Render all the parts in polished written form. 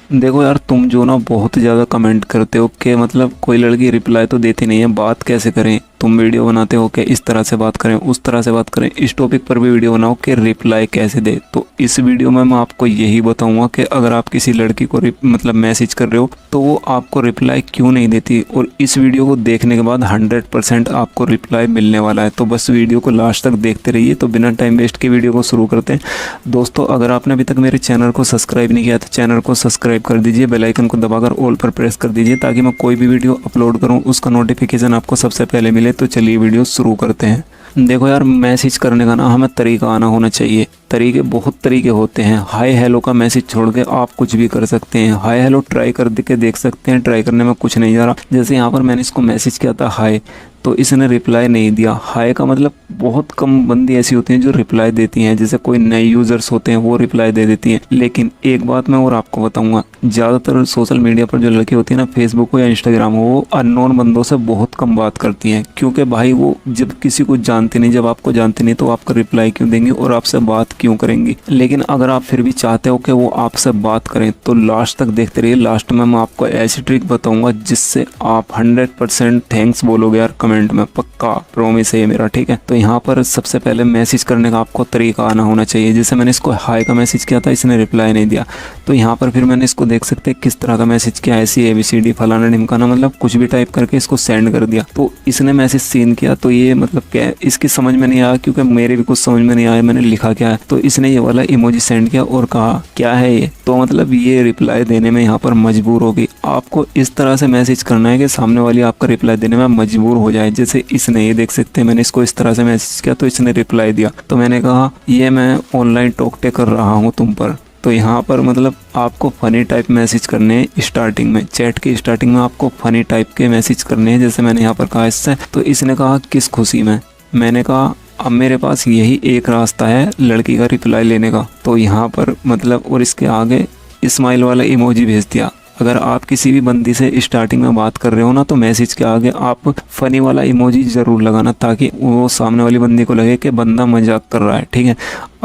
देखो यार, तुम जो ना बहुत ज़्यादा कमेंट करते हो कि मतलब कोई लड़की रिप्लाई तो देती नहीं है, बात कैसे करें। तुम वीडियो बनाते हो कि इस तरह से बात करें, उस तरह से बात करें, इस टॉपिक पर भी वीडियो बनाओ कि रिप्लाई कैसे दे। तो इस वीडियो में मैं आपको यही बताऊंगा कि अगर आप किसी लड़की को मतलब मैसेज कर रहे हो तो वो आपको रिप्लाई क्यों नहीं देती, और इस वीडियो को देखने के बाद 100% आपको रिप्लाई मिलने वाला है। तो बस वीडियो को लास्ट तक देखते रहिए। तो बिना टाइम वेस्ट के वीडियो को शुरू करते हैं। दोस्तों, अगर आपने अभी तक मेरे चैनल को सब्सक्राइब नहीं किया तो चैनल को सब्सक्राइब कर दीजिए, बेल आइकन को दबाकर ऑल पर प्रेस कर दीजिए ताकि मैं कोई भी वीडियो अपलोड करूं उसका नोटिफिकेशन आपको सबसे पहले मिले। तो चलिए वीडियो शुरू करते हैं। देखो यार, मैसेज करने का ना हमें तरीका आना होना चाहिए। तरीके बहुत तरीके होते हैं। हाय हेलो का मैसेज छोड़ के आप कुछ भी कर सकते हैं। हाय हेलो ट्राई कर के देख सकते हैं, ट्राई करने में कुछ नहीं जा रहा। जैसे यहाँ पर मैंने इसको मैसेज किया था हाय, तो इसने रिप्लाई नहीं दिया। हाय का मतलब बहुत कम बंदी ऐसी होती हैं जो रिप्लाई देती हैं, जैसे कोई नए यूज़र्स होते हैं वो रिप्लाई दे देती हैं। लेकिन एक बात मैं और आपको बताऊंगा, ज़्यादातर सोशल मीडिया पर जो लड़की होती है ना, फेसबुक हो या इंस्टाग्राम हो, वो अननोन बंदों से बहुत कम बात करती हैं। क्योंकि भाई वो जब किसी को जानती नहीं, जब आपको जानती नहीं तो आपका रिप्लाई क्यों देंगी और आपसे बात क्यों करेंगी। लेकिन अगर आप फिर भी चाहते हो कि वो आपसे बात करें तो लास्ट तक देखते रहिए। लास्ट में मैं आपको ऐसी ट्रिक बताऊंगा जिससे आप 100% थैंक्स बोलोगे यार कमेंट में, पक्का प्रॉमिस है ये मेरा, ठीक है। तो यहाँ पर सबसे पहले मैसेज करने का आपको तरीका आना होना चाहिए। जैसे मैंने इसको हाय का मैसेज किया था, इसने रिप्लाई नहीं दिया, तो यहाँ पर फिर मैंने इसको देख सकते हैं किस तरह का मैसेज किया, ऐसी ABCD फलाना ढिमकाना, मतलब कुछ भी टाइप करके इसको सेंड कर दिया। तो इसने मैसेज सीन किया, तो ये मतलब क्या इसकी समझ में नहीं आया, क्योंकि मेरे भी कुछ समझ में नहीं आया मैंने लिखा क्या है। तो इसने ये वाला इमोजी सेंड किया और कहा क्या है ये, तो मतलब ये रिप्लाई देने में यहाँ पर मजबूर होगी। आपको इस तरह से मैसेज करना है कि सामने वाली आपका रिप्लाई देने में मजबूर हो जाए। जैसे इसने, ये देख सकते हैं मैंने इसको इस तरह से मैसेज किया तो इसने रिप्लाई दिया। तो मैंने कहा ये मैं ऑनलाइन टोकटे कर रहा हूँ तुम पर। तो यहाँ पर मतलब आपको फ़नी टाइप मैसेज करने हैं स्टार्टिंग में, चैट की स्टार्टिंग में आपको फ़नी टाइप के मैसेज करने हैं। जैसे मैंने यहाँ पर कहा इससे, तो इसने कहा किस खुशी में। मैंने कहा अब मेरे पास यही एक रास्ता है लड़की का रिप्लाई लेने का। तो यहाँ पर मतलब और इसके आगे स्माइल वाला इमोजी भेज दिया। अगर आप किसी भी बंदी से स्टार्टिंग में बात कर रहे हो ना, तो मैसेज के आगे आप फ़नी वाला इमोजी ज़रूर लगाना ताकि वो सामने वाली बंदी को लगे कि बंदा मजाक कर रहा है, ठीक है।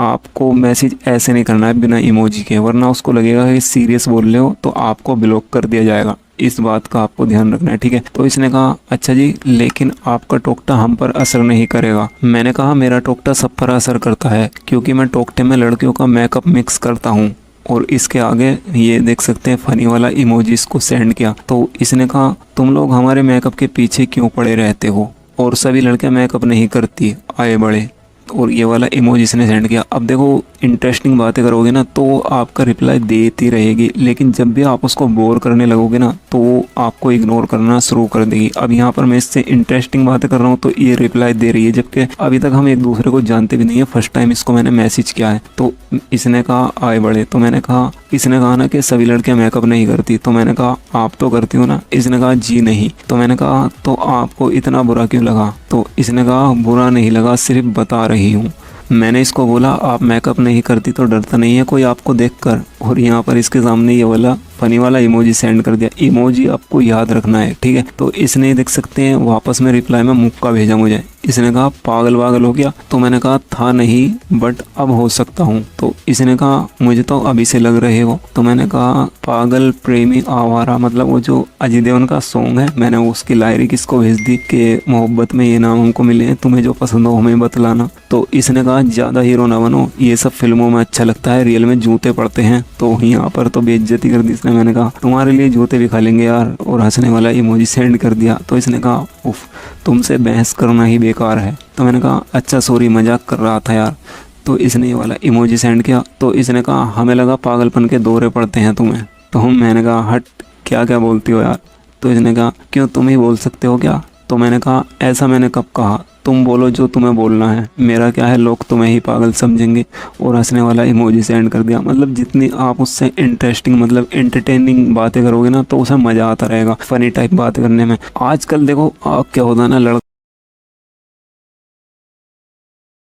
आपको मैसेज ऐसे नहीं करना है बिना इमोजी के, वरना उसको लगेगा कि सीरियस बोल रहे हो तो आपको ब्लॉक कर दिया जाएगा। इस बात का आपको ध्यान रखना है, ठीक है। तो इसने कहा अच्छा जी, लेकिन आपका टोकटा हम पर असर नहीं करेगा। मैंने कहा मेरा टोकटा सब पर असर करता है क्योंकि मैं टोकटे में लड़कियों का मेकअप मिक्स करता हूँ। और इसके आगे ये देख सकते हैं फ़नी वाला इमोजी इसको सेंड किया। तो इसने कहा तुम लोग हमारे मेकअप के पीछे क्यों पड़े रहते हो, और सभी लड़कियां मेकअप नहीं करती, आए बड़े। और ये वाला इमोजी इसने सेंड किया। अब देखो, इंटरेस्टिंग बातें करोगे ना तो आपका रिप्लाई देती रहेगी, लेकिन जब भी आप उसको बोर करने लगोगे ना तो वो आपको इग्नोर करना शुरू कर देगी। अब यहाँ पर मैं इससे इंटरेस्टिंग बातें कर रहा हूँ तो ये रिप्लाई दे रही है, जबकि अभी तक हम एक दूसरे को जानते भी नहीं है, फर्स्ट टाइम इसको मैंने मैसेज किया है। तो इसने कहा आए बड़े, तो मैंने कहा, इसने कहा ना कि सभी लड़कियां मेकअप नहीं करती, तो मैंने कहा आप तो करती हो ना। इसने कहा जी नहीं। तो मैंने कहा तो आपको इतना बुरा क्यों लगा। तो इसने कहा बुरा नहीं लगा, सिर्फ बता रही हूँ। मैंने इसको बोला आप मेकअप नहीं करती तो डरता नहीं है कोई आपको देखकर, और यहाँ पर इसके सामने ये वाला फ़नी वाला इमोजी सेंड कर दिया। इमोजी आपको याद रखना है, ठीक है। तो इसने देख सकते हैं वापस में रिप्लाई में मुक्का भेजा मुझे। इसने कहा पागल वागल हो गया। तो मैंने कहा था नहीं बट अब हो सकता हूँ। तो इसने कहा मुझे तो अभी से लग रहे हो। तो मैंने कहा पागल प्रेमी आवारा, मतलब वो जो अजय देवगन का सॉन्ग है, मैंने उसकी लाइरिक इसको भेज दी कि मोहब्बत में ये नाम हमको मिले हैं, तुम्हें जो पसंद हो हमें बतलाना। तो इसने कहा ज़्यादा हीरो ना बनो, ये सब फिल्मों में अच्छा लगता है, रियल में जूते पड़ते हैं। तो यहाँ पर तो बेइज्जती कर दी इसने। मैंने कहा तुम्हारे लिए जूते भी खा लेंगे यार, और हंसने वाला इमोजी सेंड कर दिया। तो इसने कहा उफ, तुमसे बहस करना ही बेकार है। तो मैंने कहा अच्छा सॉरी, मजाक कर रहा था यार। तो इसने ये वाला इमोजी सेंड किया। तो इसने कहा हमें लगा पागलपन के दौरे पड़ते हैं तुम्हें। तो मैंने कहा हट, क्या क्या बोलती हो यार। तो इसने कहा क्यों, तुम ही बोल सकते हो क्या। तो मैंने कहा ऐसा मैंने कब कहा, तुम बोलो जो तुम्हें बोलना है, मेरा क्या है, लोग तुम्हें ही पागल समझेंगे। और हंसने वाला इमोजी सेंड कर दिया। मतलब जितनी आप उससे इंटरेस्टिंग मतलब एंटरटेनिंग बातें करोगे ना तो उसे मज़ा आता रहेगा फ़नी टाइप बातें करने में। आजकल देखो क्या होता है ना,